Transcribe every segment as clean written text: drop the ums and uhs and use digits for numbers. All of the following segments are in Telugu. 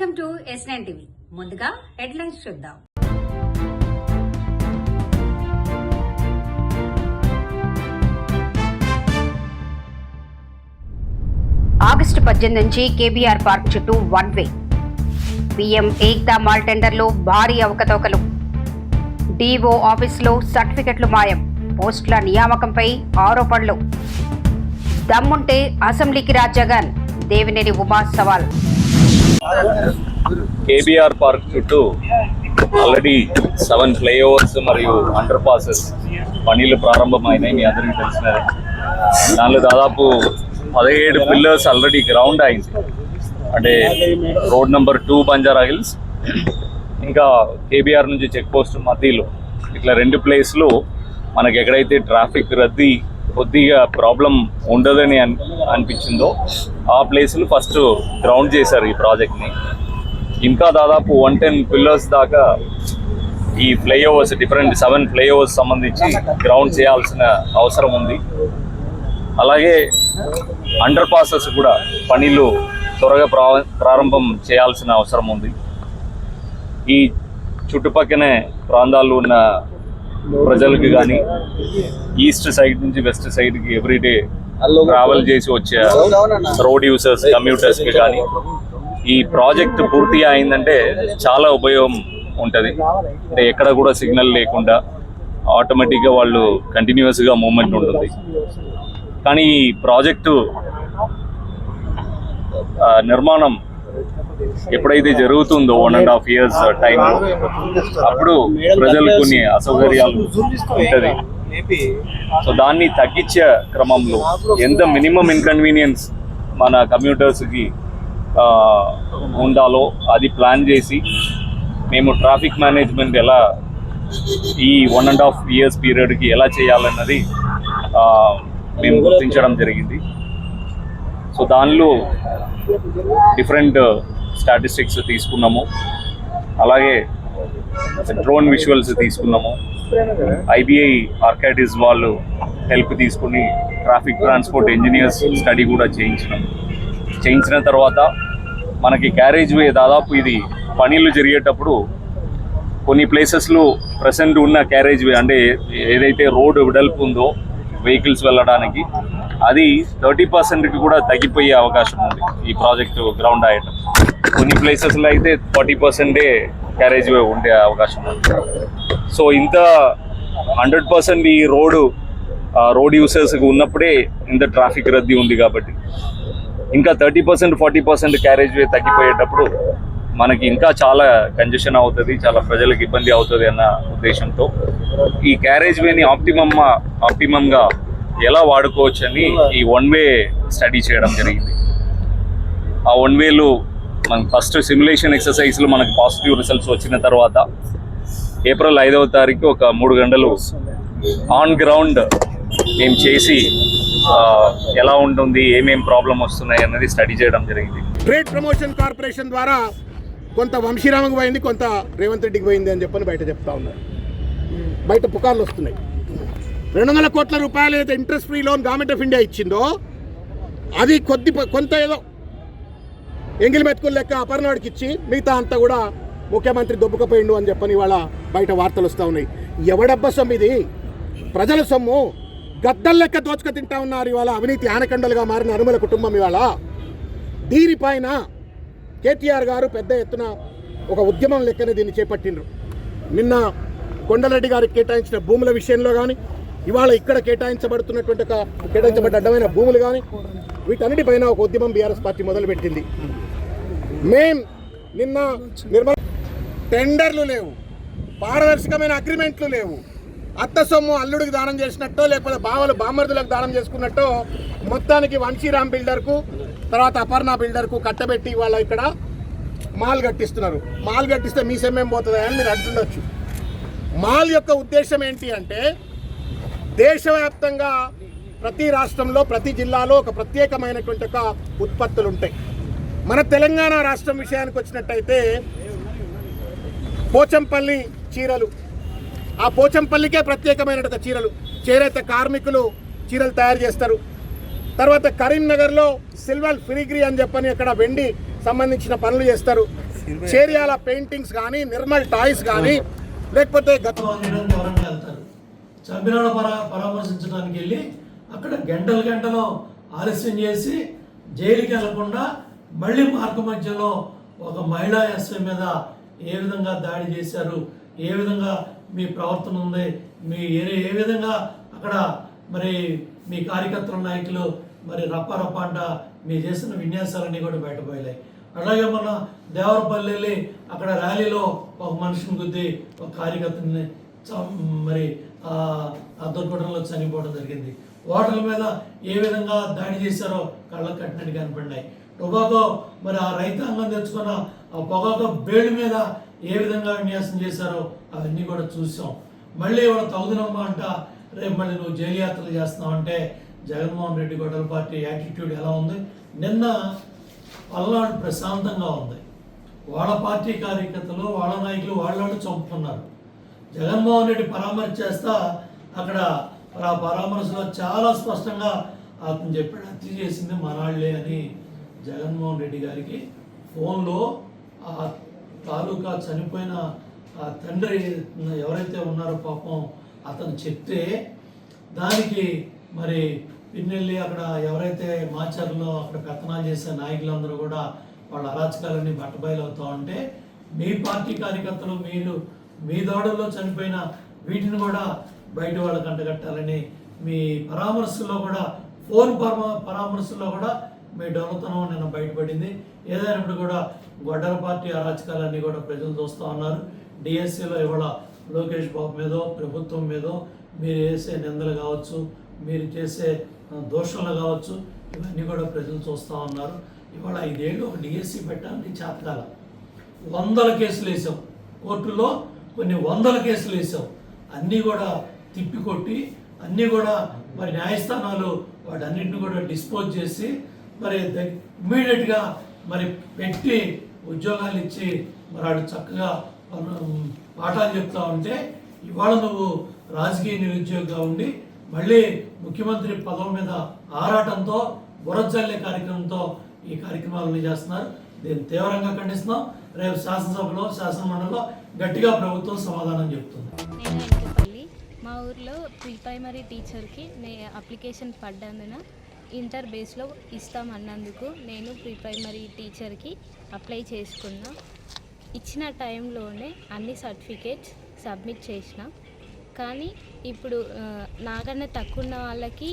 Welcome to S9 TV. ముందుగా హెడ్లైన్స్ చూద్దాం. ఆగస్టు 18 నుంచి కేబీఆర్ పార్క్ చుట్టూ one way. PM Ekta mall టెండర్లో భారీ అవకతవకలు. డిఓ ఆఫీసులో సర్టిఫికెట్లు మాయం. పోస్టుల నియామకంపై ఆరోపణలు. దమ్ముంటే అసెంబ్లీకి రా జగన్, దేవినేని ఉమా సవాల్. కేబీఆర్ పార్క్ చుట్టూ ఆల్రెడీ 7 ఫ్లైఓవర్స్ మరియు అండర్ పాసెస్ పనులు ప్రారంభమైనాయి. మీ అందరికీ తెలిసినది. దానిలో దాదాపు 17 పిల్లర్స్ ఆల్రెడీ గ్రౌండ్ అయింది. అంటే రోడ్ నెంబర్ 2 బంజారా హిల్స్, ఇంకా కేబీఆర్ నుంచి చెక్ పోస్ట్ మధ్యలో ఇట్లా 2 ప్లేస్లు మనకి ఎక్కడైతే ట్రాఫిక్ రద్దీ కొద్దిగా ప్రాబ్లం ఉండదని అనిపించిందో ఆ ప్లేస్లు ఫస్ట్ గ్రౌండ్ చేశారు ఈ ప్రాజెక్ట్ని. ఇంకా దాదాపు 110 పిల్లర్స్ దాకా ఈ ఫ్లైఓవర్స్, డిఫరెంట్ 7 ఫ్లైఓవర్స్ సంబంధించి గ్రౌండ్ చేయాల్సిన అవసరం ఉంది. అలాగే అండర్ పాసెస్ కూడా పనులు త్వరగా ప్రారంభం చేయాల్సిన అవసరం ఉంది. ఈ చుట్టుపక్కనే ప్రాంతాల్లో ఉన్న ప్రజలకు కానీ, ఈస్ట్ సైడ్ నుంచి వెస్ట్ సైడ్కి ఎవ్రీడే ట్రావెల్ చేసి వచ్చే రోడ్ యూజర్స్, కమ్యూటర్స్కి కానీ ఈ ప్రాజెక్ట్ పూర్తిగా అయిందంటే చాలా ఉపయోగం ఉంటుంది. అంటే ఎక్కడ కూడా సిగ్నల్ లేకుండా ఆటోమేటిక్గా వాళ్ళు కంటిన్యూస్గా మూవ్మెంట్ ఉంటుంది. కానీ ఈ ప్రాజెక్టు నిర్మాణం ఎప్పుడైతే జరుగుతుందో 1.5 years టైం, అప్పుడు ప్రజలకు కొన్ని అసౌకర్యాలు ఉంటుంది. సో దాన్ని తగ్గించే క్రమంలో ఎంత మినిమం ఇన్కన్వీనియన్స్ మన కమ్యూటర్స్కి ఉండాలో అది ప్లాన్ చేసి మేము ట్రాఫిక్ మేనేజ్మెంట్ ఎలా ఈ 1.5 years పీరియడ్కి ఎలా చేయాలన్నది మేము గుర్తించడం జరిగింది. సో దానిలో డిఫరెంట్ స్టాటిస్టిక్స్ తీసుకున్నాము. అలాగే డ్రోన్ విజువల్స్ తీసుకున్నాము. IBI ఆర్కైటిస్ వాళ్ళు హెల్ప్ తీసుకుని ట్రాఫిక్ ట్రాన్స్పోర్ట్ ఇంజనీర్స్ స్టడీ కూడా చేయించిన తర్వాత మనకి క్యారేజ్ వే దాదాపు ఇది పనులు జరిగేటప్పుడు కొన్ని ప్లేసెస్లో ప్రెసెంట్ ఉన్న క్యారేజ్ వే, అంటే ఏదైతే రోడ్ వెడల్పు ఉందో వెహికల్స్ వెళ్ళడానికి, అది 30%కి కూడా తగ్గిపోయే అవకాశం ఉంది ఈ ప్రాజెక్టు గ్రౌండ్ అయ్యటం. కొన్ని ప్లేసెస్లో అయితే 40% క్యారేజ్ వే ఉండే అవకాశం ఉంది. సో ఇంత 100% ఈ రోడ్ యూసర్స్కి ఉన్నప్పుడే ఇంత ట్రాఫిక్ రద్దీ ఉంది. కాబట్టి ఇంకా 30% 40% క్యారేజ్ వే తగ్గిపోయేటప్పుడు మనకి ఇంకా చాలా కంజెషన్ అవుతుంది, చాలా ప్రజలకు ఇబ్బంది అవుతుంది అన్న ఉద్దేశంతో ఈ క్యారేజ్ వేని ఆప్టిమమ్గా ఎలా వాడుకోవచ్చు అని ఈ 1 way స్టడీ చేయడం జరిగింది. ఆ 1 wayలో మనకి ఫస్ట్ సిమ్యులేషన్ ఎక్సర్సైజ్లో మనకి పాజిటివ్ రిజల్ట్స్ వచ్చిన తర్వాత ఏప్రిల్ 5వ తారీఖు ఒక 3 గంటలు ఆన్ గ్రౌండ్ మేము చేసి ఎలా ఉంటుంది, ఏమేం ప్రాబ్లం వస్తున్నాయి అన్నది స్టడీ చేయడం జరిగింది. ట్రేడ్ ప్రమోషన్ కార్పొరేషన్ ద్వారా కొంత వంశీరామకు పోయింది, కొంత రేవంత్ రెడ్డికి పోయింది అని చెప్పని బయట చెప్తా ఉన్నారు. బయట పుకార్లు వస్తున్నాయి. 200 కోట్ల రూపాయలు ఏదైతే interest free loan government of India ఇచ్చిందో అది కొంత ఏదో ఎంగిలి మెతుకులు లెక్క అపర్ణాడికి ఇచ్చి మిగతా అంతా కూడా ముఖ్యమంత్రి దొబ్బుకపోయిండు అని చెప్పని ఇవాళ బయట వార్తలు వస్తూ ఉన్నాయి. ఎవడబ్బ సొమ్ము ఇది? ప్రజల సొమ్ము గద్దల లెక్క దోచుక తింటా ఉన్నారు. ఇవాళ అవినీతి ఆనకండలుగా మారిన అనుమల కుటుంబం ఇవాళ దీనిపైన కేటీఆర్ గారు పెద్ద ఎత్తున ఒక ఉద్యమం లెక్కనే దీన్ని చేపట్టిండ్రు. నిన్న కొండలరెడ్డి గారికి కేటాయించిన భూముల విషయంలో కానీ, ఇవాళ ఇక్కడ కేటాయించబడ్డ అడ్డమైన భూములు కానీ, వీటన్నిటిపైన ఒక ఉద్యమం బీఆర్ఎస్ పార్టీ మొదలుపెట్టింది. నిన్న టెండర్లు లేవు, పారదర్శకమైన అగ్రిమెంట్లు లేవు. అత్త సొమ్ము అల్లుడికి దానం చేసినట్టో లేకపోతే బావలు బామ్మర్దులకు దానం చేసుకున్నట్టో మొత్తానికి వంశీరామ్ బిల్డర్కు, తర్వాత అపర్ణ బిల్డర్కు కట్టబెట్టి వాళ్ళ ఇక్కడ మాల్ కట్టిస్తున్నారు. మాల్ కట్టిస్తే మీ సెమ్మేం పోతుందా అని మీరు అంటుండొచ్చు. మాల్ యొక్క ఉద్దేశం ఏంటి అంటే దేశవ్యాప్తంగా ప్రతి రాష్ట్రంలో, ప్రతి జిల్లాలో ఒక ప్రత్యేకమైనటువంటి ఒక ఉత్పత్తులు ఉంటాయి. మన తెలంగాణ రాష్ట్రం విషయానికి వచ్చినట్టయితే పోచంపల్లి చీరలు, ఆ పోచంపల్లికే ప్రత్యేకమైన చీరలు, చేనేత కార్మికులు చీరలు తయారు చేస్తారు. తర్వాత కరీంనగర్లో సిల్వర్ ఫిలిగ్రీ అని చెప్పని అక్కడ వెండి సంబంధించిన పనులు చేస్తారు. చేరియాల పెయింటింగ్స్ కానీ నిర్మల్ టాయ్స్ కానీ లేకపోతే ఎవరైనా వెళ్తారు, చంపినాడు పరామర్శించడానికి వెళ్ళి అక్కడ గంటలు ఆలస్యం చేసి జైలుకి వెళ్లకుండా మళ్ళీ మార్గ మధ్యలో ఒక మహిళా ఎస్ఐ మీద ఏ విధంగా దాడి చేశారు, ఏ విధంగా మీ ప్రవర్తన ఉంది, మీ ఏ విధంగా అక్కడ మరి మీ కార్యకర్తల నాయకులు మరి రప్ప అంట మీ చేసిన విన్యాసాలన్నీ కూడా బయటపోయాయి. అలాగే మన దేవరపల్లి వెళ్ళి అక్కడ ర్యాలీలో ఒక మనిషిని గుద్ది ఒక కార్యకర్తని మరి ఆ దుర్ఘటనలో చనిపోవడం జరిగింది. ఓటర్ల మీద ఏ విధంగా దాడి చేశారో కళ్ళకు కట్టినట్టు కనపడినాయి. టొబాకో మరి ఆ రైతాంగం తెచ్చుకున్న ఆ పొగాకు బేళ్ళ మీద ఏ విధంగా విన్యాసం చేశారో అవన్నీ కూడా చూసాం. మళ్ళీ వాళ్ళ తగుదనమ్మా అంట రేపు మళ్ళీ నువ్వు జైలు యాత్రలు చేస్తున్నావు అంటే జగన్మోహన్ రెడ్డి గొడవల పార్టీ యాటిట్యూడ్ ఎలా ఉంది? నిన్న పల్నాడు ప్రశాంతంగా ఉంది. వాళ్ళ పార్టీ కార్యకర్తలు వాళ్ళ నాయకులు వాళ్ళు చంపుకున్నారు. జగన్మోహన్ రెడ్డి పరామర్శ చేస్తా అక్కడ ఆ పరామర్శలో చాలా స్పష్టంగా అతను చెప్పాడు, హత్య చేసింది మనాళ్లే అని. జగన్మోహన్ రెడ్డి గారికి ఫోన్లో ఆ తాలూకా చనిపోయిన ఆ తండ్రి ఎవరైతే ఉన్నారో పాపం అతను చెప్తే దానికి మరి పిన్నెల్లి అక్కడ ఎవరైతే మాచర్లో అక్కడ పెత్తనాలు చేసే నాయకులందరూ కూడా వాళ్ళ అరాచకాలన్నీ బట్టబయలు అవుతా ఉంటే మీ పార్టీ కార్యకర్తలు మీరు మీ దాడుల్లో చనిపోయిన వీటిని కూడా బయట వాళ్ళకి అంటగట్టాలని మీ పరామర్శల్లో కూడా ఫోన్ పరామర్శల్లో కూడా మీ డొల్లతనం నిన్న బయటపడింది. ఏదైనప్పుడు కూడా గొడ్డల పార్టీ అరాచకాలన్నీ కూడా ప్రజలు చూస్తూ ఉన్నారు. డిఎస్సీలో ఇవాళ లోకేష్ బాబు మీదో ప్రభుత్వం మీదో మీరు వేసే నిందలు కావచ్చు, మీరు చేసే దోషాలు కావచ్చు, ఇవన్నీ కూడా ప్రజలు చూస్తూ ఉన్నారు. ఇవాళ 5 ఏళ్ళు ఒక డిఎస్సీ పెట్టడానికి చేతకాల 100 కేసులు వేసాం, కోర్టులో కొన్ని 100 కేసులు వేసాం. అన్నీ కూడా తిప్పికొట్టి అన్నీ కూడా మరి న్యాయస్థానాలు వాటన్నిటిని కూడా డిస్పోజ్ చేసి మరి ఇమ్మీడియట్గా మరి పెట్టి ఉద్యోగాలు ఇచ్చి మరి వాడు చక్కగా పాఠాలు చెప్తా ఉంటే ఇవాళ నువ్వు రాజకీయ నిరుద్యోగిగా ఉండి మళ్ళీ ముఖ్యమంత్రి పదవి మీద ఆరాటంతో బురజల్లే కార్యక్రమంతో ఈ కార్యక్రమాలను చేస్తున్నారు. దీన్ని తీవ్రంగా ఖండిస్తున్నాం. రేపు శాసనసభలో శాసనమండలిలో గట్టిగా ప్రభుత్వం సమాధానం చెప్తుంది. నేను వెంకపల్లి, మా ఊర్లో ప్రీ ప్రైమరీ టీచర్కి అప్లికేషన్ పడ్డందున ఇంటర్ బేస్లో ఇస్తామన్నందుకు నేను ప్రీ ప్రైమరీ టీచర్కి అప్లై చేసుకున్నా. ఇచ్చిన టైంలోనే అన్ని సర్టిఫికేట్స్ సబ్మిట్ చేసిన. కానీ ఇప్పుడు నాకన్నా తక్కువ ఉన్న వాళ్ళకి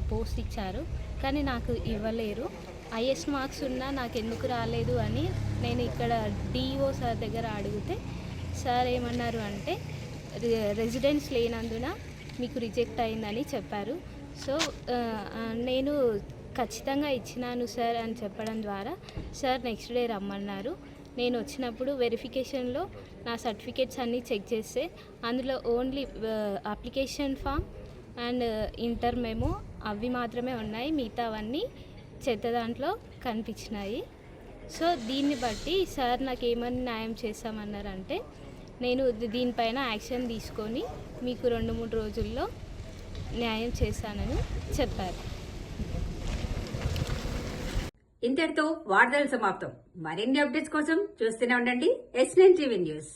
పోస్ట్ ఇచ్చారు, కానీ నాకు ఇవ్వలేరు. హైయెస్ట్ మార్క్స్ ఉన్నా నాకు ఎందుకు రాలేదు అని నేను ఇక్కడ డిఈఓ సార్ దగ్గర అడిగితే సార్ ఏమన్నారు అంటే రెసిడెన్స్ లేనందున మీకు రిజెక్ట్ అయిందని చెప్పారు. సో నేను ఖచ్చితంగా ఇచ్చినాను సార్ అని చెప్పడం ద్వారా సార్ నెక్స్ట్ డే రమ్మన్నారు. నేను వచ్చినప్పుడు వెరిఫికేషన్లో నా సర్టిఫికేట్స్ అన్నీ చెక్ చేస్తే అందులో only application form and inter memo అవి మాత్రమే ఉన్నాయి, మిగతావన్నీ చెత్త దాంట్లో కనిపించినాయి. సో దీన్ని బట్టి సార్ నాకు ఏమని న్యాయం చేస్తామన్నారంటే నేను దీనిపైన యాక్షన్ తీసుకొని మీకు 2-3 రోజుల్లో న్యాయం చేస్తానని చెప్పారు. ఇంతటితో వార్తలు సమాప్తం. మరిన్ని అప్డేట్స్ కోసం చూస్తూనే ఉండండి S9 TV న్యూస్.